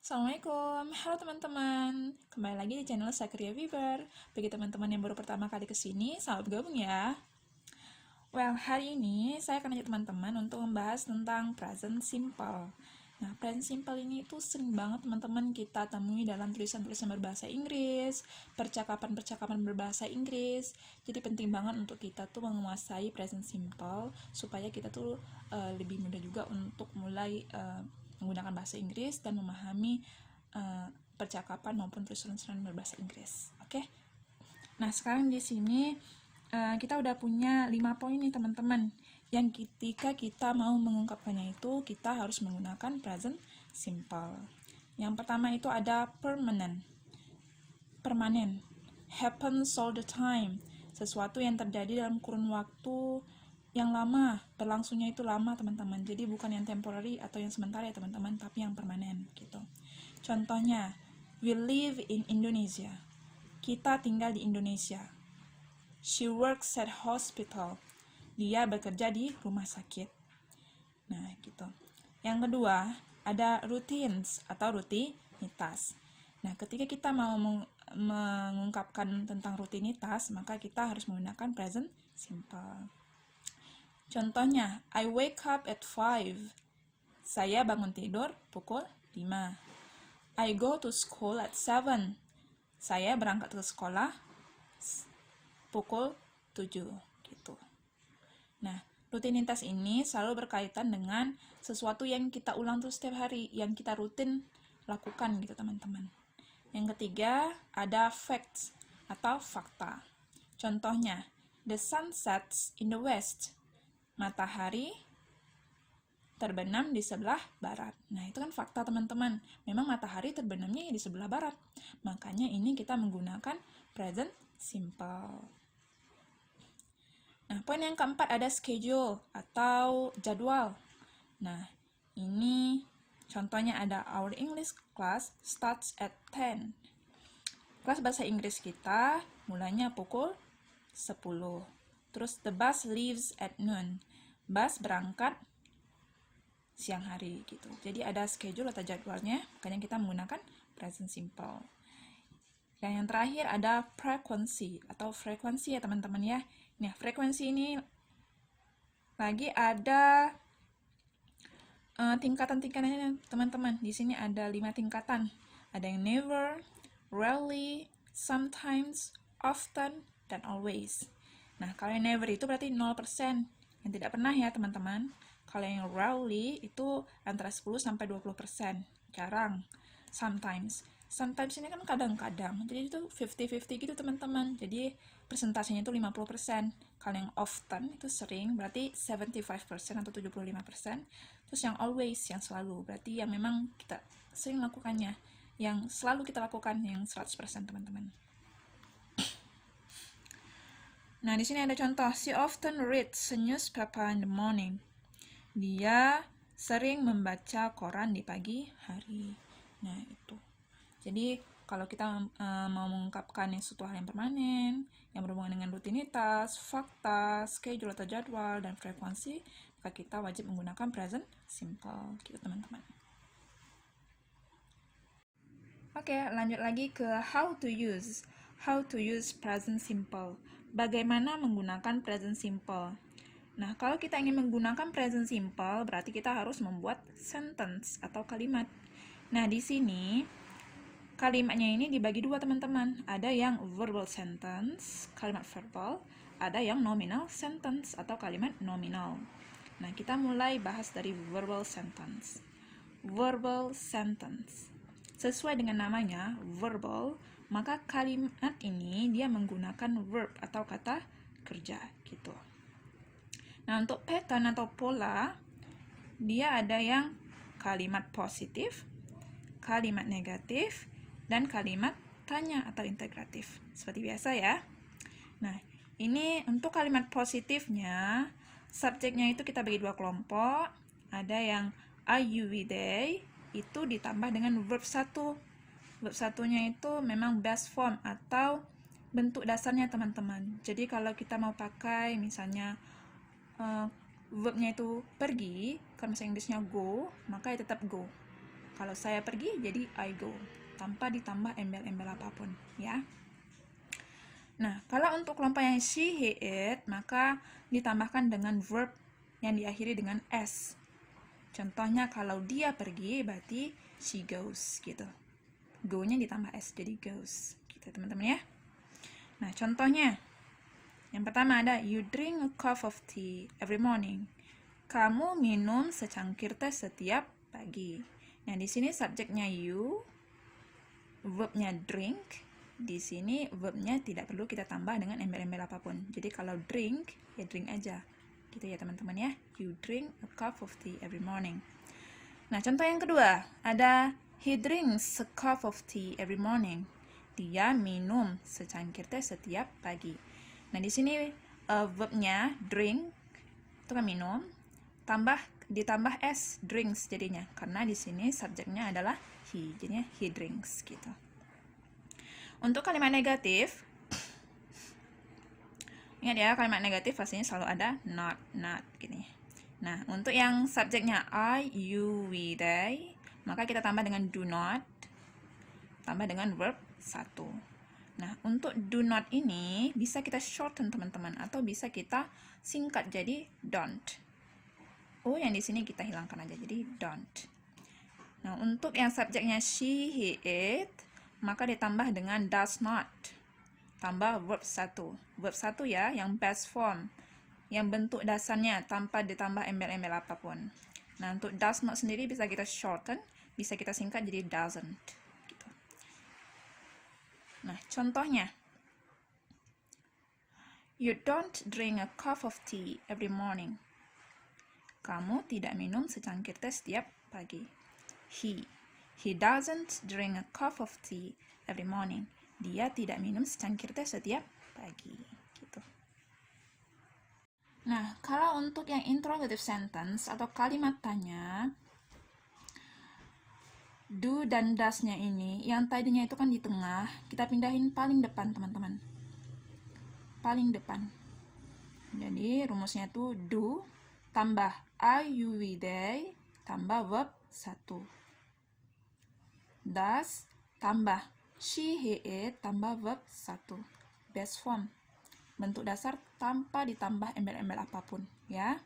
Assalamualaikum, halo teman-teman. Kembali lagi di channel Sakria Fiber. Bagi teman-teman yang baru pertama kali kesini, selamat bergabung ya. Well, hari ini saya akan ajak teman-teman untuk membahas tentang present simple. Nah, present simple ini tuh sering banget teman-teman kita temui dalam tulisan-tulisan berbahasa Inggris, percakapan-percakapan berbahasa Inggris. Jadi penting banget untuk kita tuh menguasai present simple supaya kita tuh lebih mudah juga untuk mulai menggunakan bahasa Inggris dan memahami percakapan maupun tulisan-tulisan berbahasa Inggris. Oke? Nah, sekarang di sini kita udah punya 5 poin nih teman-teman. Yang ketika kita mau mengungkapkannya itu kita harus menggunakan present simple. Yang pertama itu ada permanent. Permanen. Happens all the time. Sesuatu yang terjadi dalam kurun waktu yang lama, berlangsungnya itu lama teman-teman. Jadi bukan yang temporary atau yang sementara ya teman-teman, tapi yang permanen gitu. Contohnya, we live in Indonesia. Kita tinggal di Indonesia. She works at hospital. Dia bekerja di rumah sakit. Nah, gitu. Yang kedua, ada routines atau rutinitas. Nah, ketika kita mau mengungkapkan tentang rutinitas, maka kita harus menggunakan present simple. Contohnya, I wake up at 5. Saya bangun tidur pukul 5. I go to school at 7. Saya berangkat ke sekolah pukul 7 gitu. Nah, rutinitas ini selalu berkaitan dengan sesuatu yang kita ulang terus setiap hari, yang kita rutin lakukan gitu teman-teman. Yang ketiga, ada facts atau fakta. Contohnya, the sun sets in the west. Matahari terbenam di sebelah barat. Nah, itu kan fakta teman-teman. Memang matahari terbenamnya di sebelah barat. Makanya ini kita menggunakan present simple. Nah, poin yang keempat ada schedule atau jadwal. Nah, ini contohnya ada our English class starts at 10. Kelas bahasa Inggris kita mulanya pukul 10. Terus the bus leaves at noon. Bus berangkat siang hari gitu. Jadi ada schedule atau jadwalnya, makanya kita menggunakan present simple. Dan yang terakhir ada frequency atau frekuensi ya teman-teman ya. Nah, frekuensi ini lagi ada tingkatan-tingkatannya teman-teman. Di sini ada 5 tingkatan. Ada yang never, rarely, sometimes, often, dan always. Nah, kalau yang never itu berarti 0%, yang tidak pernah ya teman-teman. Kalau yang rarely itu antara 10 sampai 20%, jarang. Sometimes ini kan kadang-kadang, jadi itu 50-50 gitu teman-teman. Jadi persentasenya itu 50%. Kalau yang often itu sering berarti 75% atau 75%. Terus yang always, yang selalu, berarti yang memang kita sering lakukannya, yang selalu kita lakukan, yang 100% teman-teman. Nah, di sini ada contoh. She often reads a newspaper in the morning. Dia sering membaca koran di pagi hari. Nah, itu. Jadi, kalau kita mau mengungkapkan suatu hal yang permanen, yang berhubungan dengan rutinitas, fakta, schedule atau jadwal, dan frekuensi, maka kita wajib menggunakan present simple. Gitu, teman-teman. Oke, lanjut lagi ke how to use. How to use present simple. Bagaimana menggunakan present simple? Nah, kalau kita ingin menggunakan present simple, berarti kita harus membuat sentence atau kalimat. Nah, di sini kalimatnya ini dibagi dua teman-teman. Ada yang verbal sentence, kalimat verbal. Ada yang nominal sentence atau kalimat nominal. Nah, kita mulai bahas dari verbal sentence. Verbal sentence. Sesuai dengan namanya, verbal, maka kalimat ini dia menggunakan verb atau kata kerja gitu. Nah, untuk pattern atau pola, dia ada yang kalimat positif, kalimat negatif, dan kalimat tanya atau integratif. Seperti biasa ya. Nah, ini untuk kalimat positifnya, subjeknya itu kita bagi dua kelompok. Ada yang are you we they, itu ditambah dengan verb 1. Verb 1-nya itu memang base form atau bentuk dasarnya teman-teman. Jadi kalau kita mau pakai misalnya verbnya itu pergi, kalau bahasa Inggrisnya go, maka ya tetap go. Kalau saya pergi, jadi I go, tanpa ditambah embel-embel apapun, ya. Nah, kalau untuk kelompok yang she, he, it, maka ditambahkan dengan verb yang diakhiri dengan s. Contohnya kalau dia pergi, berarti she goes, gitu. Go-nya ditambah s, jadi goes, gitu teman-teman ya. Nah, contohnya, yang pertama ada, you drink a cup of tea every morning. Kamu minum secangkir teh setiap pagi. Nah, di sini subjeknya you, verbnya drink. Di sini verbnya tidak perlu kita tambah dengan embel-embel apapun. Jadi kalau drink, ya drink aja. Gitu ya teman-teman ya. You drink a cup of tea every morning. Nah, contoh yang kedua, ada he drinks a cup of tea every morning. Dia minum secangkir teh setiap pagi. Nah, di sini verbnya drink, itu kan minum, ditambah s, drinks jadinya. Karena di sini subjeknya adalah he, jadinya he drinks gitu. Untuk kalimat negatif, ingat ya, kalimat negatif pastinya selalu ada not gini. Nah, untuk yang subjeknya I, you, we, they, maka kita tambah dengan do not, tambah dengan verb 1. Nah, untuk do not ini bisa kita shorten teman-teman, atau bisa kita singkat jadi don't. Yang di sini kita hilangkan aja jadi don't. Nah, untuk yang subjeknya she, he, it, maka ditambah dengan does not. Tambah verb 1. Verb 1 ya, yang past form. Yang bentuk dasarnya tanpa ditambah embel-embel apapun. Nah, untuk does not sendiri bisa kita shorten, bisa kita singkat jadi doesn't. Gitu. Nah, contohnya. You don't drink a cup of tea every morning. Kamu tidak minum secangkir teh setiap pagi. He doesn't drink a cup of tea every morning. Dia tidak minum secangkir teh setiap pagi. Gitu. Nah, kalau untuk yang interrogative sentence atau kalimat tanya, do dan does-nya ini, yang tadinya itu kan di tengah, kita pindahin paling depan teman-teman. Paling depan. Jadi rumusnya itu do tambah I, you, we, they, tambah verb 1. Does tambah she, he, it, tambah verb 1. Best form. Bentuk dasar tanpa ditambah embel-embel apapun, ya.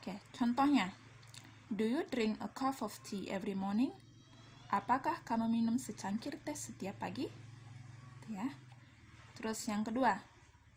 Oke, contohnya. Do you drink a cup of tea every morning? Apakah kamu minum secangkir teh setiap pagi? Ya. Terus yang kedua,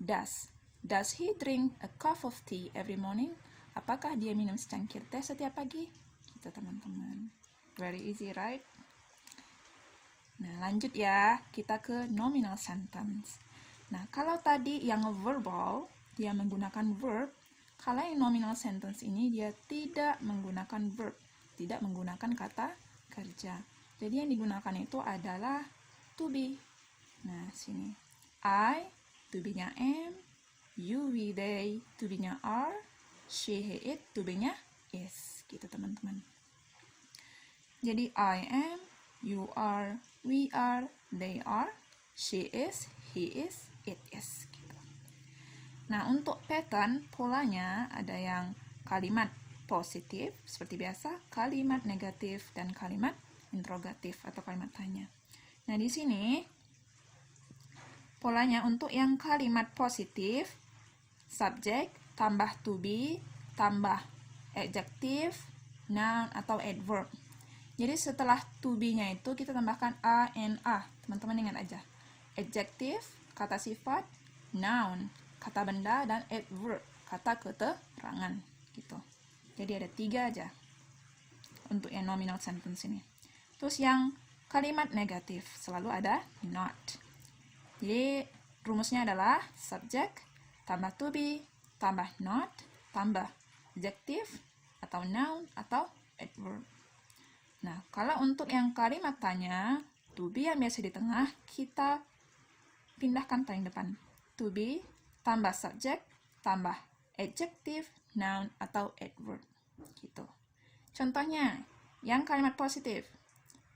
Does he drink a cup of tea every morning? Apakah dia minum secangkir teh setiap pagi? Gitu teman-teman. Very easy, right? Nah, lanjut ya. Kita ke nominal sentence. Nah, kalau tadi yang verbal, dia menggunakan verb. Kalau yang nominal sentence ini, dia tidak menggunakan verb. Tidak menggunakan kata kerja. Jadi yang digunakan itu adalah to be. Nah, sini. I, to be-nya am. You, we, they, to be-nya are. She, he, it, to be-nya is. Gitu teman-teman. Jadi I am, you are, we are, they are, she is, he is, it is. Gitu. Nah, untuk pattern, polanya ada yang kalimat positif, seperti biasa, kalimat negatif, dan kalimat interrogatif atau kalimat tanya. Nah, di sini polanya untuk yang kalimat positif, subjek tambah to be, tambah adjective, noun, atau adverb. Jadi setelah to be-nya itu kita tambahkan a and a. Teman-teman ingat aja. Adjective, kata sifat, noun, kata benda, dan adverb, kata keterangan. Gitu. Jadi ada 3 aja untuk yang nominal sentence ini. Terus yang kalimat negatif selalu ada not. Jadi rumusnya adalah subject tambah to be, tambah not, tambah adjective, atau noun, atau adverb. Nah, kalau untuk yang kalimat tanya, to be yang biasa di tengah, kita pindahkan paling depan. To be, tambah subject, tambah adjective, noun, atau adverb. Gitu. Contohnya, yang kalimat positif.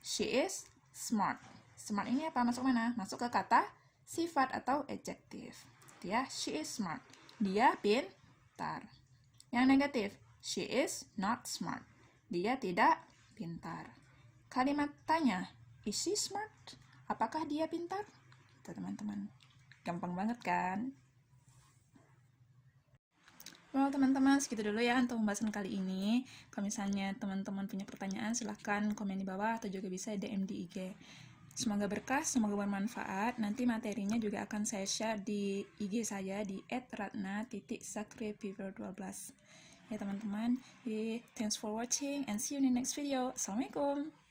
She is smart. Smart ini apa? Masuk mana? Masuk ke kata sifat atau adjective. Ya, she is smart. Dia pintar. Yang negatif, she is not smart. Dia tidak pintar. Kalimat tanya, is she smart? Apakah dia pintar? Itu teman-teman. Gampang banget kan? Well, teman-teman, segitu dulu ya untuk pembahasan kali ini. Kalau misalnya teman-teman punya pertanyaan, silahkan komen di bawah atau juga bisa DM di IG. Semoga berkah, semoga bermanfaat. Nanti materinya juga akan saya share di IG saya di @ratna.sakriyafever12. Ya teman-teman, thanks for watching and see you in the next video. Assalamualaikum.